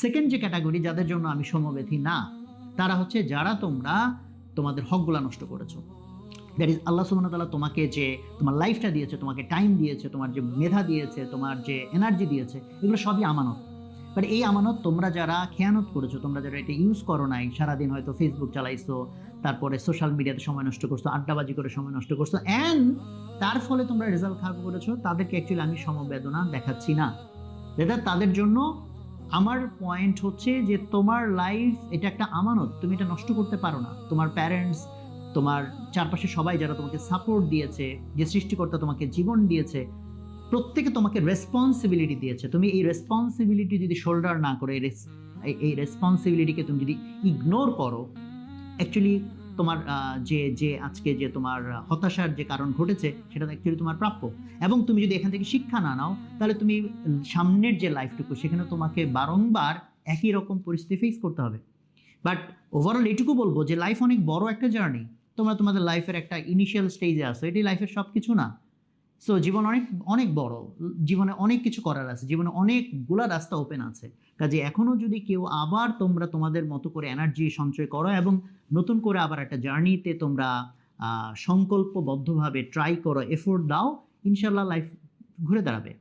Second যে category যাদের জন্য আমি সমব্যথী না, তারা হচ্ছে যারা তোমরা তোমাদের হকগুলা নষ্ট করেছো। দ্যাট ইজ আল্লাহ সুবহানাহু ওয়া তাআলা তোমাকে যে তোমার লাইফটা দিয়েছে, তোমাকে টাইম দিয়েছে, তোমার যে মেধা দিয়েছে, তোমার যে এনার্জি দিয়েছে, এগুলো সবই আমানত। বাট এই আমানত তোমরা যারা খেয়ানত করেছো, তোমরা যারা এটা ইউজ করো নাই, সারাদিন হয়তো ফেসবুক চালাইছো, তারপরে সোশ্যাল মিডিয়াতে সময় নষ্ট করছো, আড্ডাবাজি করে সময় নষ্ট করছো, অ্যান্ড তার ফলে তোমরা রেজাল্ট খারাপ করেছো, তাদেরকে অ্যাকচুয়ালি আমি সমবেদনা দেখাচ্ছি না। তাদের জন্য আমার পয়েন্ট হচ্ছে যে তোমার লাইফ এটা একটা আমানত, তুমি এটা নষ্ট করতে পারো না। তোমার প্যারেন্টস, তোমার চারপাশে সবাই যারা তোমাকে সাপোর্ট দিয়েছে, যে সৃষ্টিকর্তা তোমাকে জীবন দিয়েছে, প্রত্যেকে তোমাকে রেসপন্সিবিলিটি দিয়েছে। তুমি এই রেসপন্সিবিলিটি যদি শোল্ডার না করে, এই রেসপন্সিবিলিটিকে তুমি যদি ইগনোর করো, অ্যাকচুয়ালি তোমার যে যে আজকে যে তোমার হতাশার যে কারণ ঘটেছে, সেটা অ্যাকচুয়ালি তোমার প্রাপ্য। এবং তুমি যদি এখান থেকে শিক্ষা না নাও, তাহলে তুমি সামনের যে লাইফটুকু, সেখানে তোমাকে বারংবার একই রকম পরিস্থিতি ফেস করতে হবে। বাট ওভারঅল এটুকু বলবো যে লাইফ অনেক বড় একটা জার্নি। তোমরা তোমাদের লাইফের একটা ইনিশিয়াল স্টেজে আসো, এটি লাইফের সব কিছু না। সো জীবন অনেক অনেক বড়, জীবনে অনেক কিছু করার আছে, জীবনে অনেকগুলা রাস্তা ওপেন আছে। কাজে এখনো যদি কেউ আবার তোমরা তোমাদের মতো করে এনার্জি সঞ্চয় করো এবং নতুন করে আবার একটা জার্নিতে তোমরা সংকল্পবদ্ধভাবে ট্রাই করো, এফোর্ট দাও, ইনশাল্লাহ লাইফ ঘুরে দাঁড়াবে।